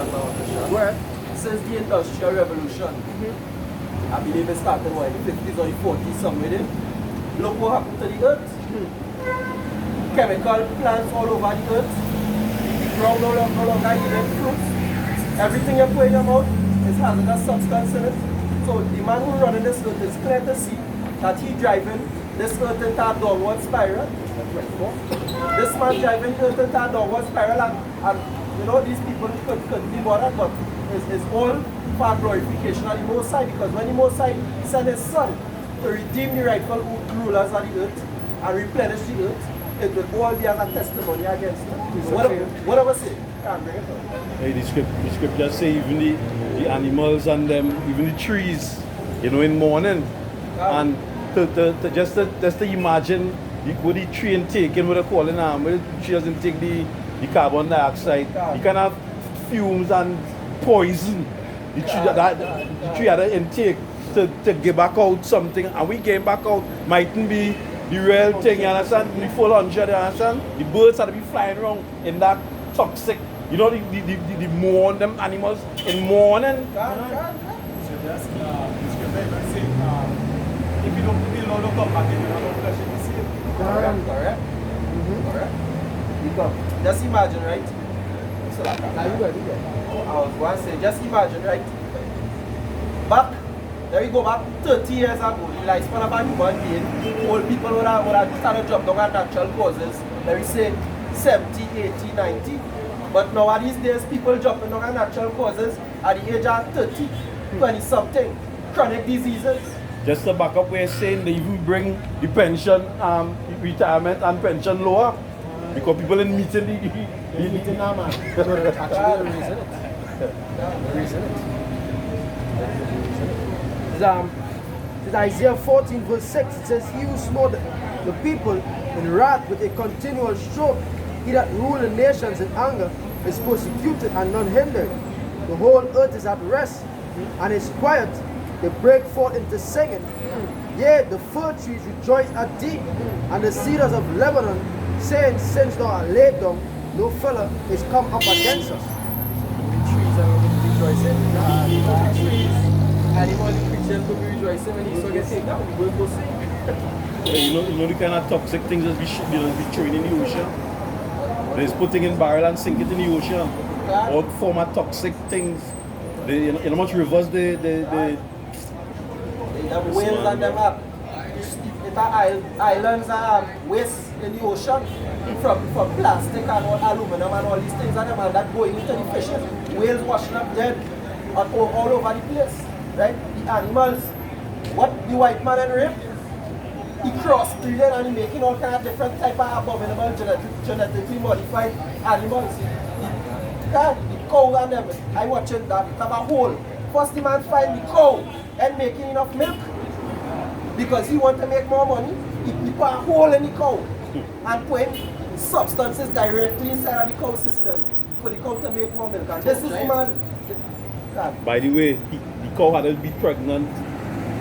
Where? Since the Industrial Revolution, I believe it started in the 50s or the 40s, somewhere there. Look what happened to the earth. Chemical plants all over the earth. The ground no longer even fruits. Everything you put in your mouth is hazardous substance in it. So the man who running this earth is clear to see that he driving this earth into a downward spiral. This man driving earth into a downward spiral, and you know these people couldn't be bothered, but it's all for glorification of the Most High, because when the Most High sent his son to redeem the rightful rulers of the earth and replenish the earth, it will all be as a testimony against them. Whatever say, can't bring it up. Hey, the scriptures say even the animals and them, even the trees, you know, in morning. And to just to imagine what the tree and taking with a calling arm, where the tree doesn't take the carbon dioxide, you can have fumes and poison. The tree had an intake to get back out something, and we came back out, mightn't be the real thing, you understand? The full 100, you understand? The birds had to be flying around in that toxic, you know, the mourn, them animals in morning. So just, if you don't put the Lord come back in, you have no flesh in the sea. Correct. Correct. Just imagine, right? So I was going to say, just imagine, right? Back, there we go back 30 years ago, the lifespan of a human being, old people would have started drop down at natural causes, let me say 70, 80, 90. But nowadays days, people dropping down at natural causes at the age of 30, 20 something, chronic diseases. Just to back up, we're saying they even bring the pension, retirement and pension lower, because people in meeting Meeting now, man. So that's actually the reason It's Isaiah 14 verse 6. It says, he who smote the people in wrath with a continual stroke, he that rule the nations in anger, is persecuted and none hindered. The whole earth is at rest and is quiet. They break forth into singing. Yea, the fir trees rejoice at thee, and the cedars of Lebanon, saying, since thou art laid down, no fellow is come up against us. The trees are rejoicing. The trees, animals, the creatures could be rejoicing when he saw get taken down. We will go see. You know the kind of toxic things that be thrown in the ocean? They're putting in barrel and sink it in the ocean. All form of toxic things. You know much rivers they have whales and them up. Islands are waste in the ocean from plastic and all aluminum and all these things and them, and that going into the fishes. Whales washing up dead all over the place. Right? The animals, what the white man and rape, he crossbreeding and he making all kind of different type of abominable genetically modified animals. The cow and them, I watching that, it have a hole. First the man find the cow and making enough milk. Because he want to make more money, he put a hole in the cow and put substances directly inside of the cow system for the cow to make more milk. And this is the man. By the way, the cow had to be pregnant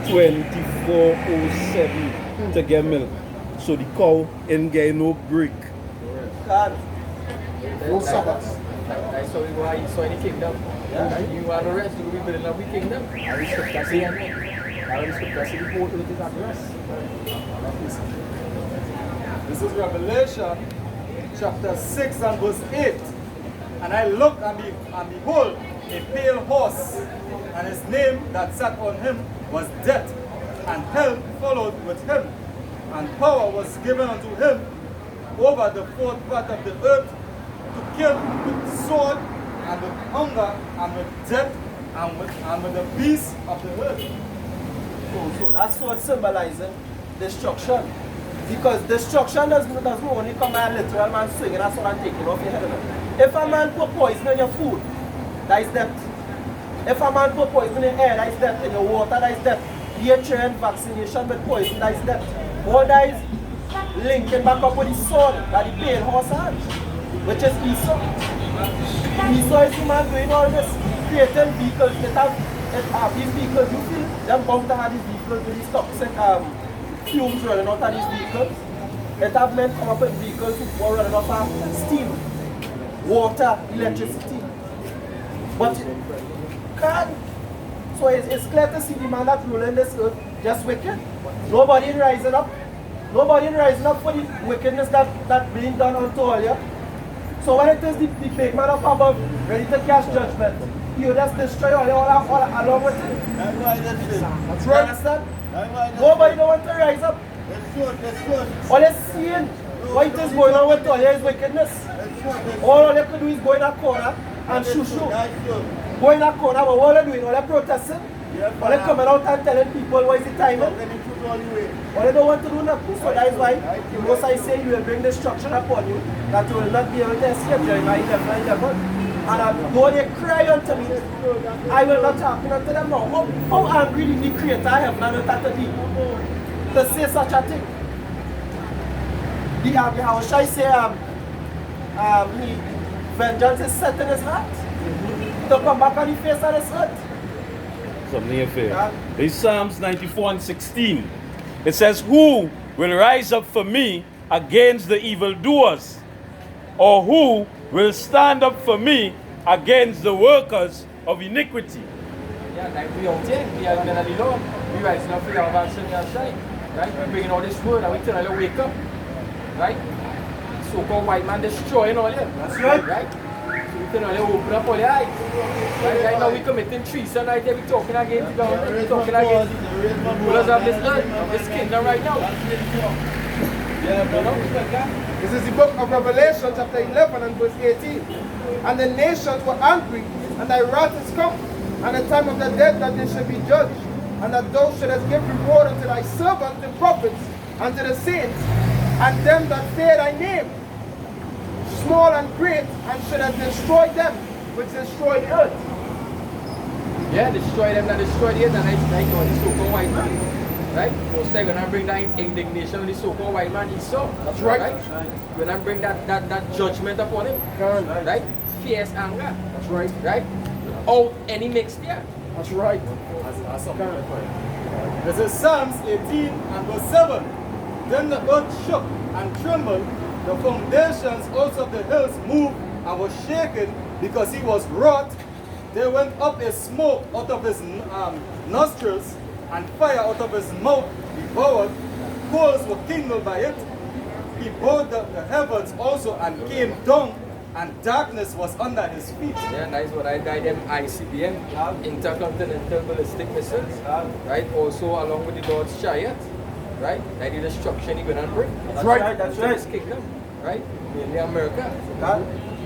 24/7 to get milk. So the cow ain't getting no break. No Sabbath. That's how we go so in the kingdom. Yeah. You are the rest, you will be building up the kingdom. I respect that saying. I respect that saying. The whole earth is at rest. This is Revelation chapter 6 and verse 8. And I looked and behold a pale horse, and his name that sat on him was Death, and hell followed with him, and power was given unto him over the fourth part of the earth to kill with sword and with hunger and with death and with the beasts of the earth. So that's what symbolizing destruction. Because destruction doesn't only come by a literal man swinging a sword and taking off your head. If a man put poison in your food, that is death. If a man put poison in air, that is death. In your water, that is death. Nature and vaccination with poison, that is death. All that is linking back up with the sword that the pale horse had, which is Esau. Esau is the man doing all this, creating vehicles. It have these vehicles, you feel them bound to have these vehicles with these toxic fumes running out of these vehicles. It have men come up with vehicles who are running off of steam, water, electricity. But can't. So it's clear to see the man that ruling this earth just wicked. Nobody rising up. Nobody rising up for the wickedness that being done unto all you. So when it is the big man up above ready to cast judgment, you just destroy all along with it. That's You right. understand? Nobody don't want to rise up. All they're seeing what it is going on with all is wickedness. All they could do is go in a corner and shoo. Go in a corner, but what they're doing, all they're protesting. All they're coming out and telling people what is the timing. All they don't want to do nothing. So that is why the Most I say you will bring destruction upon you that you will not be able to escape. Jeremiah 11:11. And though they cry unto me, I will not hearken unto them now. How angry did the Creator of heaven and earth have to be to say such a thing? How shall I say, vengeance is set in his heart to come back on the face of this earth. Something affair. It's Psalms 94:16. It says, who will rise up for me against the evildoers? Or who will stand up for me against the workers of iniquity? Yeah, like we out here, we are men of the Lord. We rising up for your advancing your shine. Right? We're bringing all this word and we tell you wake up. Right? So-called white man destroying all you. That's right. Right? So we tell you open up all your eyes. Right now we committing treason right there. We talking against the government. We talking against the rulers of this earth, of this kingdom right now. This is the book of Revelation, chapter 11 and verse 18. And the nations were angry, and thy wrath is come, and the time of the dead that they should be judged, and that thou shouldest give reward unto thy servants, the prophets, and to the saints, and them that fear thy name, small and great, and shouldest destroy them which destroy the earth. Yeah, destroy them that destroy the earth, and I know the so-called white man. Right? Most time when I bring that indignation on the so-called white man, Esau. That's right. When I bring that judgment upon him. Right? Fierce anger. That's right. Right? Out any mixed there. That's right. That's something. This is Psalms 18 and verse 7. Then the earth shook and trembled, the foundations also of the hills moved and was shaken because he was wroth. There went up a smoke out of his nostrils, and fire out of his mouth devoured. Coals were kindled by it. He bowed the heavens also and came down, and darkness was under his feet. Yeah, that's what I died them ICBM, intercontinental ballistic missiles, right? Also along with the Lord's chariot, right? That the destruction he gonna bring. That's right. That's to right. his kingdom, right? Mainly America.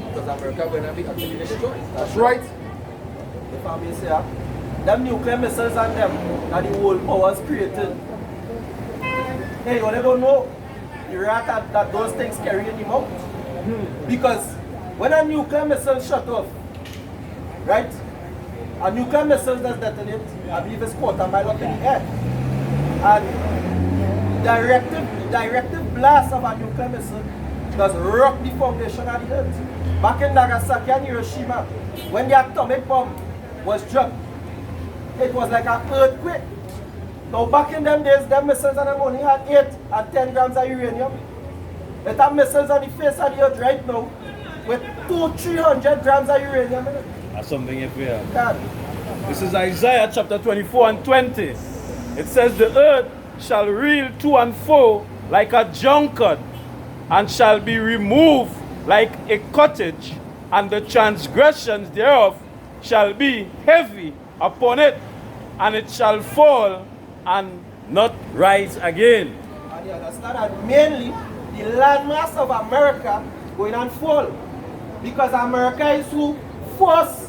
Because America gonna be utterly destroyed. That's right. If I may say, them nuclear missiles and them that the world powers created. Hey, you don't know the rat that those things carry in the mouth. Because when a nuclear missile shut off, right? A nuclear missile does detonate, I believe it's quarter mile up in the air. And directive blast of a nuclear missile does rock the foundation of the earth. Back in Nagasaki and Hiroshima, when the atomic bomb was dropped, it was like an earthquake. Now back in them days, them missiles and them only had 8 and 10 grams of uranium. It have missiles on the face of the earth right now with 200-300 grams of uranium in it. That's something if we have. God. This is Isaiah chapter 24 and 20. It says, the earth shall reel to and fro like a drunkard, and shall be removed like a cottage, and the transgressions thereof shall be heavy upon it, and it shall fall and not rise again. And you understand that mainly the landmass of America going and fall. Because America is who force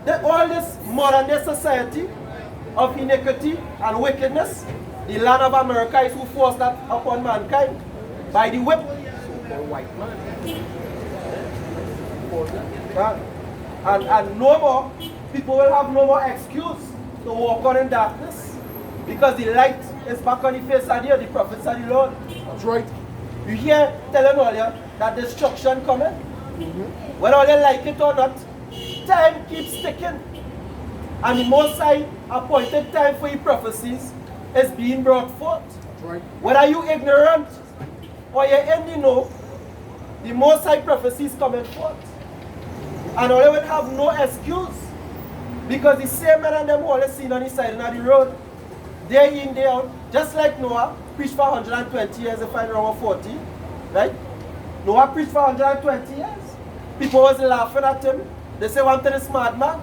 all this modern day society of iniquity and wickedness. The land of America is who forced that upon mankind by the whip. So-called white man. And no more, people will have no more excuse to walk on in darkness. Because the light is back on the face of the earth, the prophets of the Lord. That's right. You hear telling all you that destruction coming? Whether all you like it or not, time keeps ticking. And the Most High appointed time for your prophecies is being brought forth. That's right. Whether you ignorant or you in the know, the Most High prophecies coming forth. And all would have no excuse. Because the same men and them who always seen on the side of the road, day in, day out, just like Noah preached for 120 years, if I'm wrong, 40, right? Noah preached for 120 years. People was laughing at him. They say, one thing is smart man.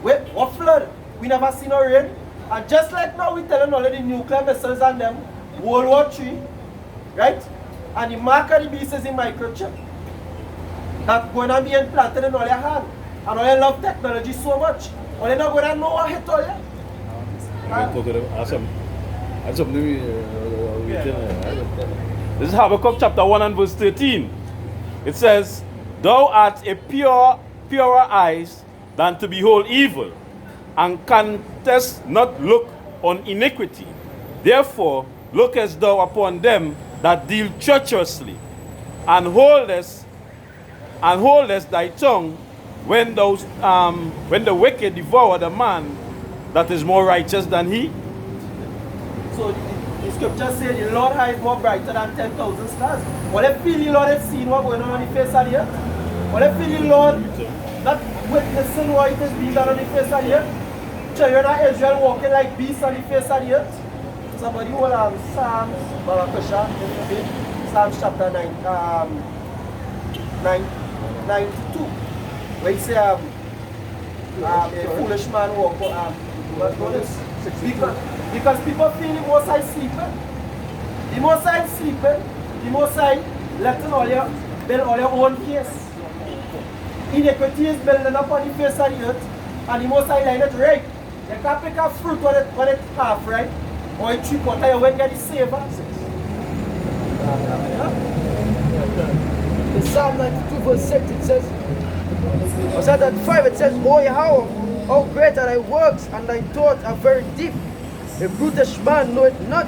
Wait, what flood? We never seen no rain. And just like now, we telling all of the nuclear missiles and them, World War III, right? And the mark of the beast is in microchip. That's going to be implanted in all your hand. And all you love technology so much. All you not going to know what hit all you. This is Habakkuk chapter 1 and verse 13. It says, Thou art a purer eyes than to behold evil, and canst not look on iniquity. Therefore, lookest thou upon them that deal treacherously, and holdest thy tongue when the wicked devour the man that is more righteous than he. So the scripture says the Lord high is more brighter than 10,000 stars. What if feel the Lord has seen what going on the face of the earth? What if feel the Lord not witnessing what it is being done on the face of the earth? Children of Israel walking like beasts on the face of the earth. Somebody will have Psalms, Psalms chapter 92. Where he say a foolish man walk notice. Because people feel the Most High sleeping. The Most High sleeping. The Most High letting all your build all your own case. Iniquity is building up on the face of the earth, and the Most High line it right. You can't pick a fruit when it's half right, or a 3/4 you won't get the savor. In Psalm 92 verse 6 it says, or Psalm 5 it says, O Yahweh, how great are thy works, and thy thoughts are very deep. A brutish man knoweth not,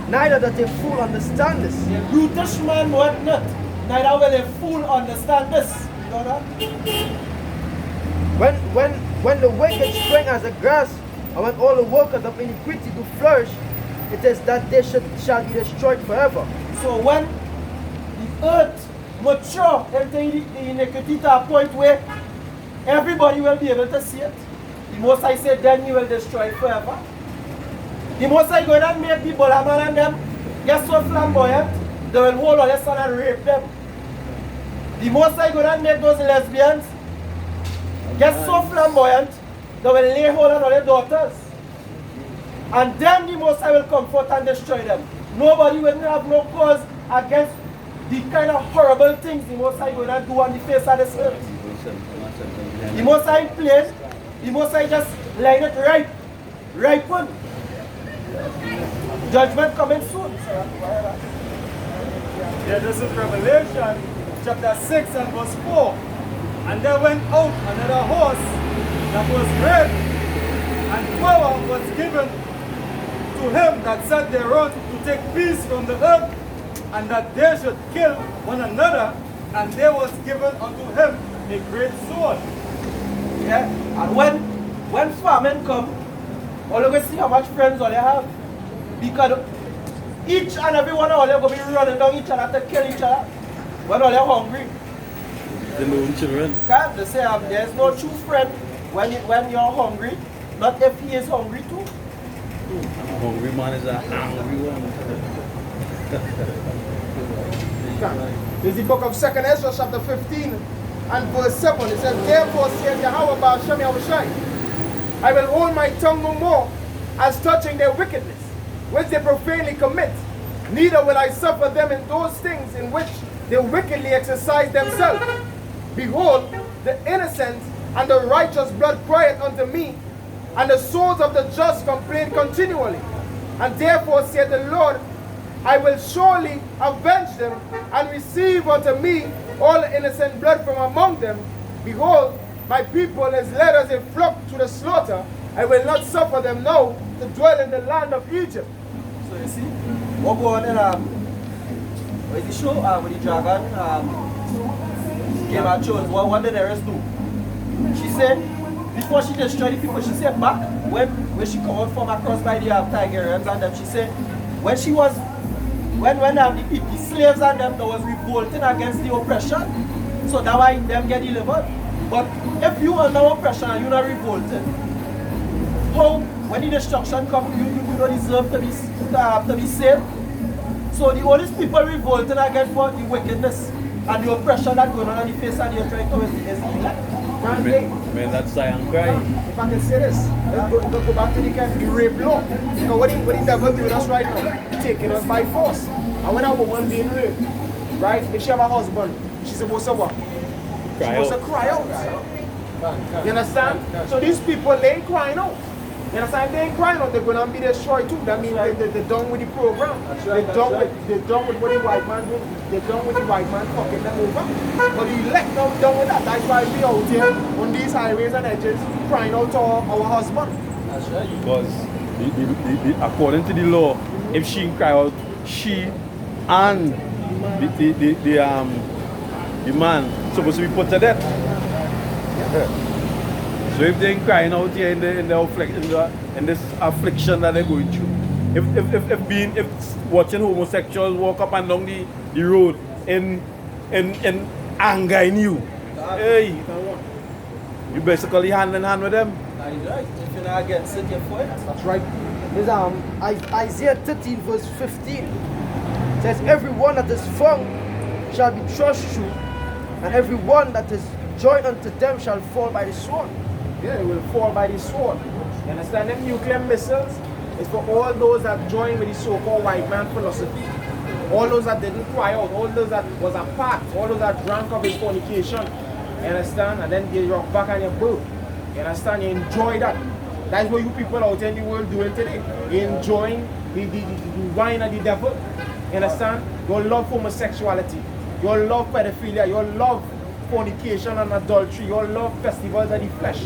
neither doth a fool understand this. A brutish man knoweth not, neither will a fool understand this. You know that? When the wicked spring as the grass, and when all the workers of iniquity do flourish, it is that they shall be destroyed forever. So when the earth mature into the iniquity to a point where everybody will be able to see it, the Most High said, then he will destroy it forever. The Most High going to make the Bolaman and them get so flamboyant, they will hold all their son and rape them. The Most High going to make those lesbians get so flamboyant, they will lay hold on all their daughters. And then the Most High will come forth and destroy them. Nobody will have no cause against the kind of horrible things the Most High going to do on the face of this earth. The Most High plays, the Most High just line it right. Right one. Judgment coming soon. Yeah, this is Revelation chapter 6 and verse 4. And there went out another horse that was red, and power was given to him that sat thereon to take peace from the earth, and that they should kill one another, and there was given unto him a great sword. Yeah, and when famine come, all you see how much friends all you have. Because each and every one of all you going to be running down each other to kill each other when all you're hungry. The known children. Okay? They say there's no true friend when you're hungry, not if he is hungry too. A hungry man is a hungry one. This is the book of 2nd Ezra chapter 15 and verse 7. It says, Therefore says Yahweh Baal Shem Yahushai, I will hold my tongue no more as touching their wickedness, which they profanely commit. Neither will I suffer them in those things in which they wickedly exercise themselves. Behold, the innocent and the righteous blood crieth unto me, and the souls of the just complain continually. And therefore saith the Lord, I will surely avenge them, and receive unto me all innocent blood from among them. Behold, my people is led as a flock to the slaughter. I will not suffer them now to dwell in the land of Egypt. So you see, what go on in what is the show with the dragon? Game of Thrones. What did Eris do? She said, before she destroyed the people, she said back when she come out from across by the Tigerians and them, she said when she was the people, slaves and them, that was revolting against the oppression. So that why them get delivered. But if you are under oppression and you're not revolted, how, when the destruction comes, you don't deserve to be saved? So the only people revolting against for the wickedness and the oppression that going on the face of the earth right now is the elect. Man, that's Zion cry. If I can say this, let's go back to the rape law. You know what the devil doing us right now? Taking us by force. And when a woman being raped, right? If she have a husband, she's supposed to what? She's supposed to cry out. You understand? So these people, they ain't crying out. You understand? They ain't crying out, they're going to be destroyed too. That means they're done with the program. They're done with what the white man do. They're done with the white man fucking them over. But the elect now done with that. That's why we out here on these highways and edges crying out to our husband. That's right. Because according to the law, if she cry out, she and the man supposed to be put to death. So if they're crying out here in this affliction that they're going through, if watching homosexuals walk up and down the road in anger in you, hey, you basically hand in hand with them. That's right. If you're not against it, you're for it. That's right. There's Isaiah 13 verse 15 says, everyone that is found shall be thrust through, and everyone that is joined unto them shall fall by the sword. Yeah, it will fall by the sword. You understand? Them nuclear missiles is for all those that join with the so-called white man philosophy. All those that didn't cry out, all those that was apart, all those that drank of his fornication. You understand? And then they rock back on your boat. You understand? You enjoy that. That's what you people out in the world doing today. You enjoying the wine of the devil. You understand? You love homosexuality. You love pedophilia. You love fornication and adultery. You love festivals of the flesh.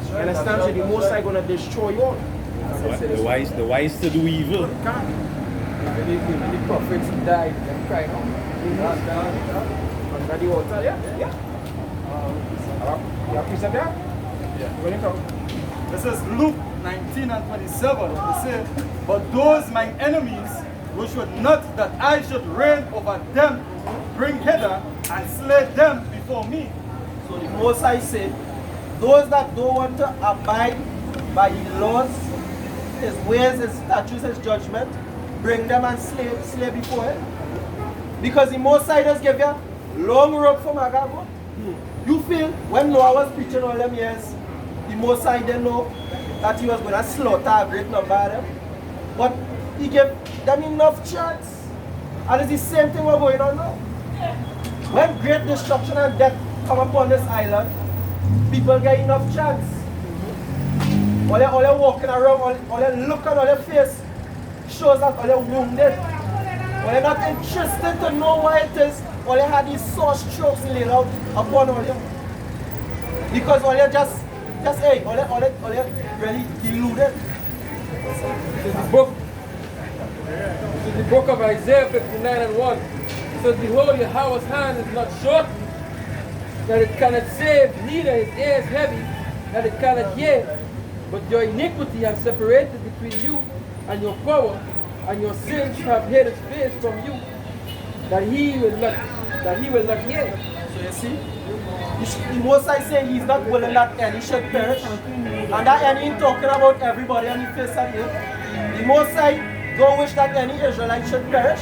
You understand? So the Most High gonna destroy you all. The wise to do evil. Even the prophets died and cried out. Under the altar, yeah. You have precept there? Yeah. When you come. This is Luke 19 and 27. It says, but those mine enemies, which would not that I should reign over them, bring hither and slay them before me. So the Most High said, those that don't want to abide by his laws, his ways, his statutes, his judgment, bring them and slay before him. Because the Most High does give you long rope from Agago. You feel when Noah was preaching all them years, the Most High didn't know that he was going to slaughter a great number of them. But he gave them enough chance. And it's the same thing we're going on now. When great destruction and death come upon this island, people get enough chance. All they're walking around, all they look on all their face shows that all they're wounded. All they're not interested to know why it is. All they had these sore strokes laid out upon all them. Because all they just hey, all they really deluded. This is the book of Isaiah 59 and 1. It says, behold, Yahweh's hand is not short, that it cannot save, neither his ear is heavy, that it cannot hear. But your iniquity has separated between you and your power, and your sins have hid his face from you, that he will not hear. So you see, the Most High saying he's not willing that any should perish. And that any ain't talking about everybody on the face of the earth. The Most High don't wish that any Israelite should perish.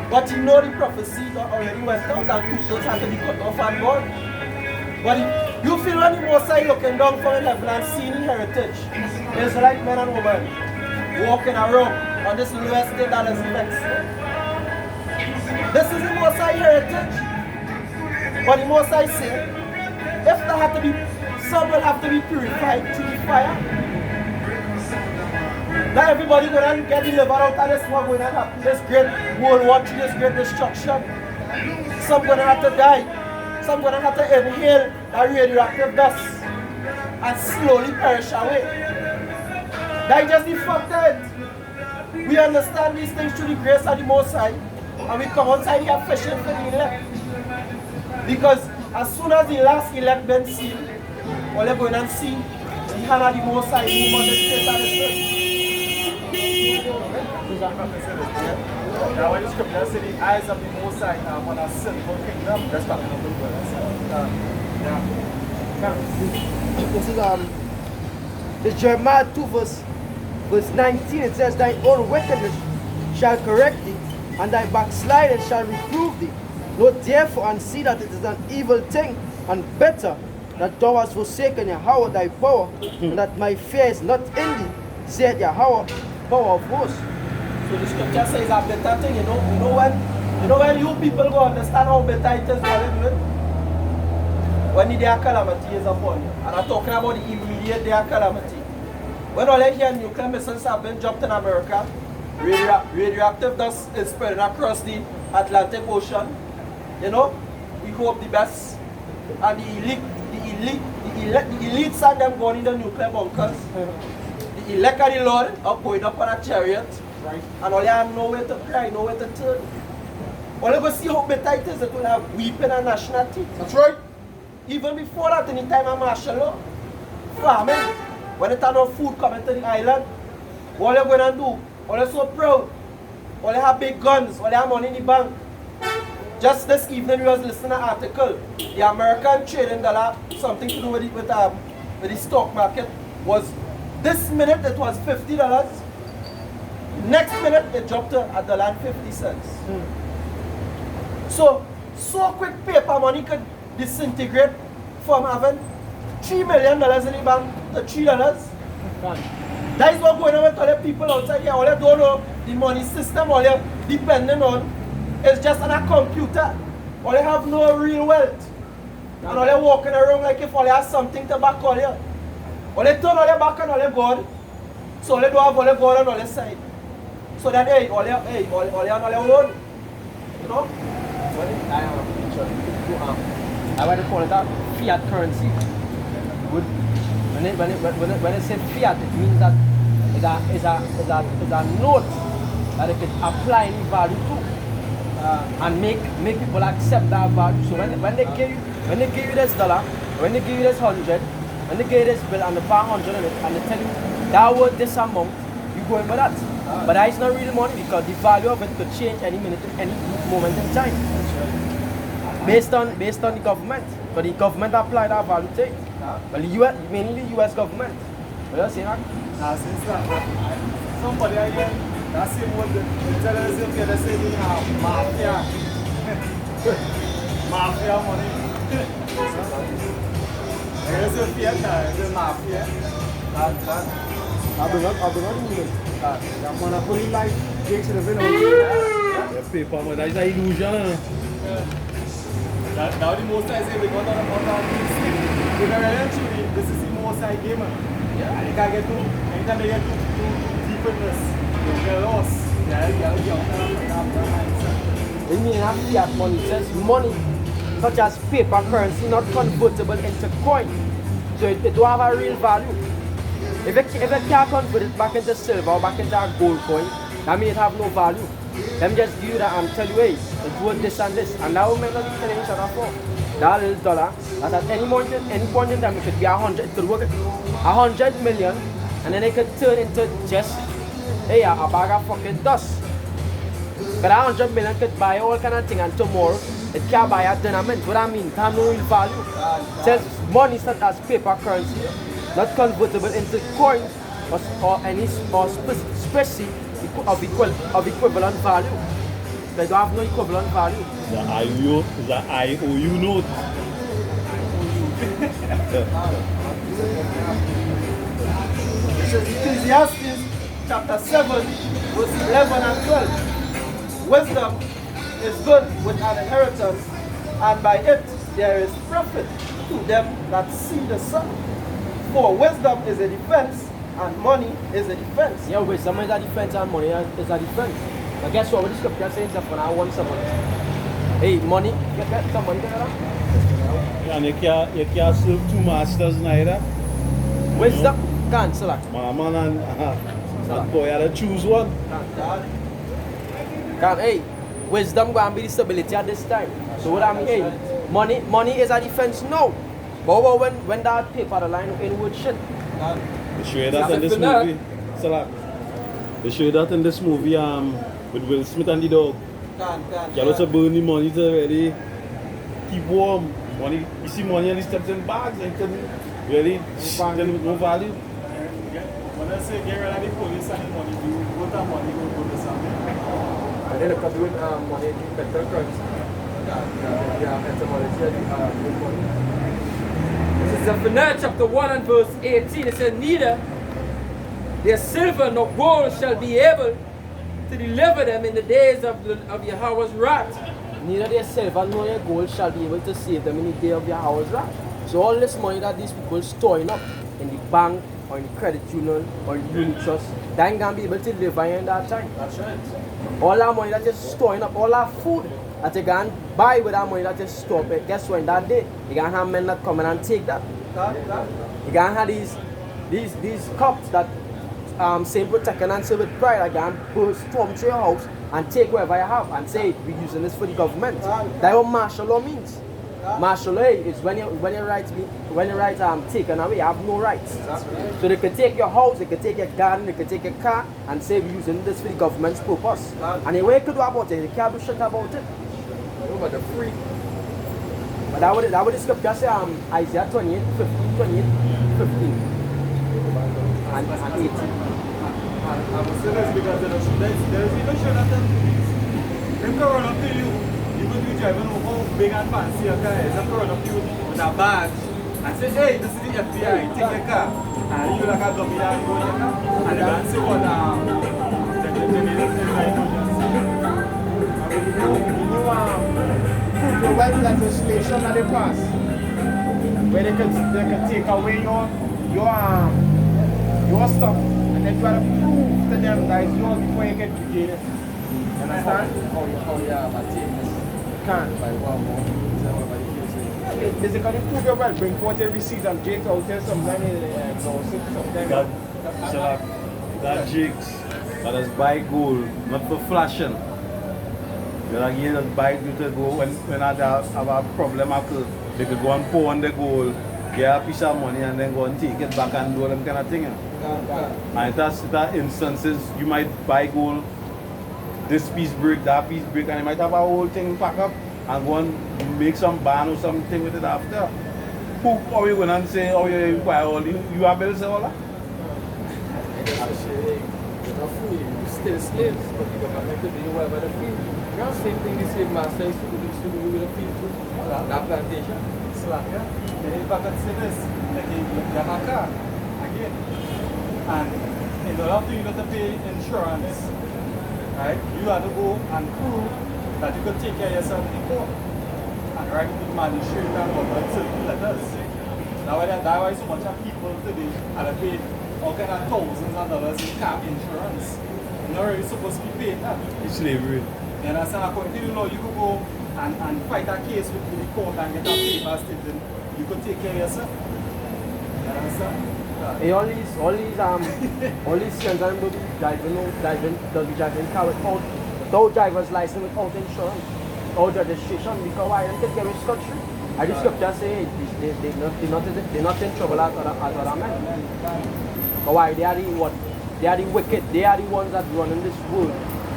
But you know the prophecy that already went out and people had to be cut off and gone. But you feel when the Most High looking down from heaven and seeing heritage, Israelite men and women walking around on this lowest state that is next. This is the Most High heritage. But the Most High said, if there had to be, some will have to be purified through the fire. Not everybody going to get delivered out of this one, going to happen, this great World War III, this great destruction. Some going to have to die. Some going to have to inhale that radioactive dust and slowly perish away. That is just the fact that we understand these things through the grace of the Most High, and we come outside here fishing for the elect. Because as soon as the last elect been seen, all they're going and see the hand of the Most High move on the face of the earth. Now when the scripture says the eyes of the Most High on a sinful kingdom, that's talking about the word. This is this Jeremiah 2 verse 19. It says, "Thy own wickedness shall correct thee, and thy backsliding shall reprove thee. Note therefore and see that it is an evil thing and better that thou hast forsaken Yahweh thy power, and that my fear is not in thee, saith Yahweh, power of hosts." So the scripture says a better thing, you know when you people go understand how better it is for them, when the day of calamity is upon you. And I'm talking about the immediate day of calamity. When all you hear nuclear missiles have been dropped in America, radioactive dust is spreading across the Atlantic Ocean. You know, we hope the best. And the elites and them going in the nuclear bunkers. The elect of the Lord are going up on a chariot. Right. And all you have nowhere to cry, nowhere to turn. All you go see how better it is, it will have weeping and national teeth. That's right. Even before that, in the time of martial law, farming, when it had no food coming to the island, what are you going to do? All you so proud. All you have big guns, all you have money in the bank. Just this evening, we was listening to an article. The American trading dollar, something to do with the stock market, was this minute it was $50. Next minute it dropped to $1.50. So quick paper money could disintegrate from having $3 million in the bank to $3. That is what going on with all the people outside here. All they don't know the money system, all they depending on is just on a computer. All they have no real wealth. And all they walking around like if all they have something to back all you. All they turn all their back and all they God. So all they don't have all they God on all their side. So that all they on all their own. You know? I want to call it a fiat currency. When it says fiat, it means that it's a note that it can apply any value to and make people accept that value. So when they give you this dollar, when they give you this 100, when they give you this bill and the pound 100 on it, and they tell you that worth this amount, you go in for that. But that is not real money because the value of it could change any minute, any moment in time. Based on the government. But the government apply that value to it. Well, the US, mainly the US government. What you saying that? Since somebody again, that's the word they tell us okay, they say they have mafia. Mafia money. There's a fiat, there's a mafia. I'll bring up the that monopoly life takes it a bit The paper money, that is an illusion. Now the most I say we got on the really this is the most I gamer. Yeah. And you can get anytime they get too deep in this, you get lost. When you have fiat money, it says money such as paper currency not convertible into coin. So it don't have a real value. If it can't convert it back into silver or back into a gold coin, that means it have no value. Them just give you that and tell you, hey, it's worth this and this. And that will make not be telling each other for. That little dollar, that at any point in time it could be 100, it could work 100 million, and then it could turn into just, hey, a bag of fucking dust. But 100 million could buy all kind of thing, and tomorrow it can't buy a dynamite. What I mean, it has no real value. It says money such as paper currency, not convertible into coins or any species of equivalent value. They don't have no equivalent value. The IOU note. This is Ecclesiastes chapter 7, verse 11 and 12. Wisdom is good with an inheritance, and by it there is profit to them that see the sun. For wisdom is a defense, and money is a defense. Yeah, wisdom is a defense and money is a defense. But guess what? What the scripture says that when I want someone, hey, money, get some money together. And you can't serve two masters neither. Wisdom, can't select. Man and boy, you have to choose one. Can't, hey, wisdom go and be the stability at this time. So what I mean, hey, money is a defense now. But when that paper the line of inward shit. They show you that in this movie. They show you that in this movie with Will Smith and the dog. You also burn the money to already keep warm. money, you see money and he steps in bags and couldn't really, no value. When I say get rid of the police and the money, you go to money, you go to something. And then look at doing money in better currency. Yeah, etymology, good money. This is Zephaniah chapter 1 and verse 18. It says, neither their silver nor gold shall be able to deliver them in the days of Yahweh's wrath. Neither their silver nor their gold shall be able to save them in the day of Yahweh's wrath. So all this money that these people storing up in the bank or in the credit union or in the unit trust, they ain't gonna be able to live in that time. That's right. All that money that you're storing up, all that food that you can buy with that money that you store up, guess what, in that day, you can have men that come in and take that. You can have these cops that say protect and answer with pride, like can go storm to your house and take whatever you have and say we're using this for the government. That's what martial law means. Martial law is when your rights taken away, you have no rights. So they can take your house, they can take your garden, they can take your car and say we're using this for the government's purpose. And the way you could do about it, they can't do shit about it. But they're free. But that would the scripture say Isaiah 28, 15, 28, 15 and 18. I would say this because there is even sure that them can run up to you. You could be driving over big and fancy a car. Them can run up to you with a badge and say, hey, this is the FBI, take your car. And you like a dummy that you go in your car. And they can say what the white legislation that they pass, where they can take away your stuff and then try to prove to them that it's yours before you get to jail. You understand? Oh yeah, but take this. You can't. By one more. Basically, prove your wealth, bring forth your receipts and Jake's out there sometimes. That Jakes, that is buy gold, not for flashing. You know, again, just buy you to go when I have a problem, they could go and pawn the gold, get a piece of money and then go and take it back and do them kind of thing. And that instances, you might buy gold, this piece break, that piece break, and you might have a whole thing pack up and go and make some ban or something with it after. Who are you going to say, oh, you buy all, you have bills all that? You're not free, you're still slaves, but you don't have to do whatever they feel. Same thing the slave master used to do with a field too. That plantation. Slack, yeah? If I could say this, like you have a car, again, and in order for you not to pay insurance, right, you have to go and prove that you could take care of yourself in court and write to the magistrate and all that certain letters. That's why so much of people today are paid all kind of thousands of dollars in car insurance. You're not really supposed to be paying that. It's slavery. You understand? According to the law, you could go and fight a case with the court and get a paper statement. You could take care of yourself. You understand? Hey, all these friends are driving car without driver's license, without insurance, without registration, because why don't they get rich country? I just scripture say they're not in trouble as other men. But why? They are the what? They are the wicked. They are the ones that run in this world.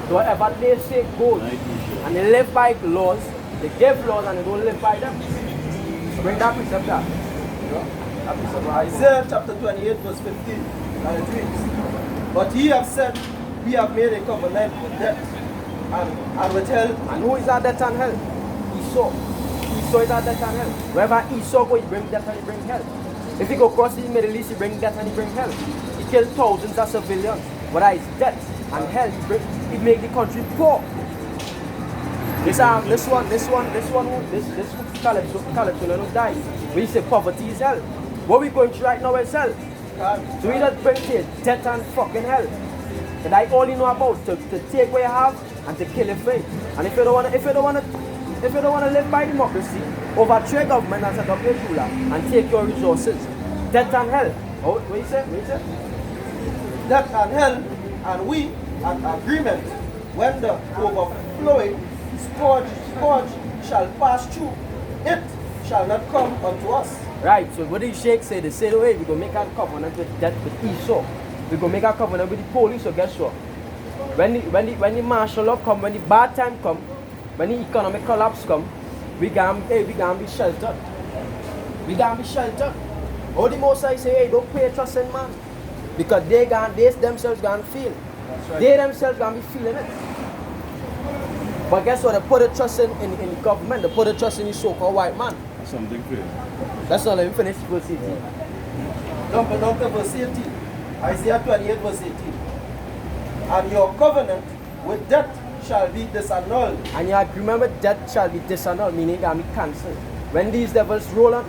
So whatever they say goes, and they live by laws, they give laws and they don't live by them. So bring that precept up. Isaiah chapter 28 verse 15, and it reads, but ye have said, we have made a covenant with death, and with hell. And who is our death and hell? Esau. Esau is our death and hell. Wherever Esau goes, he brings death and he brings hell. If he go across the Middle East, he brings death and he brings hell. He killed thousands of civilians. Whether it's death and hell, he make the country poor. This college who died. We say poverty is hell. What we going through right now is hell. So we just bring here death and fucking hell. And I all you know about to take what you have and to kill your faith. And if you don't wanna live by democracy, overthrow government and set up your ruler and take your resources. Death and hell. Oh, what you say? Death and hell, and we an agreement when the overflowing scourge shall pass through, it shall not come unto us. Right, so what did Sheikh say? They said, oh, hey, we're going to make a covenant with Esau. We're going to make a covenant with the police, so guess what? When the martial law come, when the bad time come, when the economic collapse come, we can be sheltered. We gotta be sheltered. All the most I say, hey, don't pay trust in man. Because they themselves gonna feel. That's right. They themselves gonna be feeling it. But guess what? They put a trust in the government, they put a trust in the so-called white man. Something crazy. That's not let me finish verse 18. Down to verse 18. Isaiah 28 verse 18. And your covenant with death shall be disannulled. And you have to remember death shall be disannulled, meaning gonna be cancelled. When these devils roll on,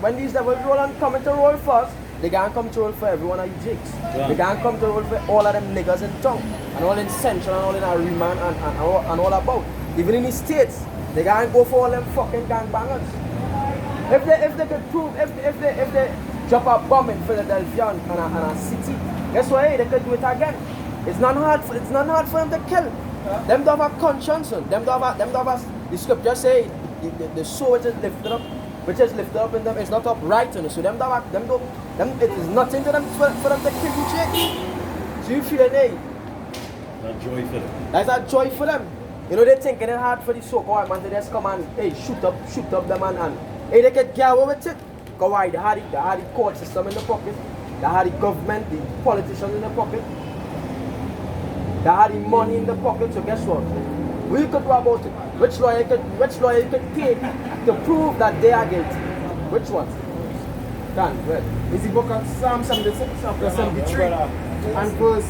coming to roll first, they gonna come to roll for every one of you jigs. Yeah. They gonna come to roll for all of them niggas in town, and all in Central, and all in Ariman, and all about. Even in the States, they gonna go for all them fucking gangbangers. If they could prove, if they drop a bomb in Philadelphia and a city, guess what? Hey, they could do it again. It's not hard for them to kill. Them don't have a conscience. Them don't have the scripture say the soul which is lifted up in them is not upright. So them it is nothing to them for them to kill you, chick. So you feel it, hey? That joy for them. That's a joy for them. You know, they thinking it hard for the so-called man to just come and hey shoot up them and hey, they can get away with it. Because why? They had the court system in the pocket. They had the government, the politicians in the pocket. They had the money in the pocket. So guess what? We could do about it. Which lawyer you could take to prove that they are guilty? Which one? Dan, read. It's the book of Psalm 76, chapter 73. And verse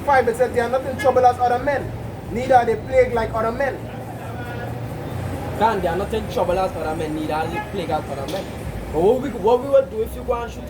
5, it says, they are not in trouble as other men, neither are they plagued like other men. Dan, they are not in trouble as other men, neither are they plagued as other men. But what we will do if you go and shoot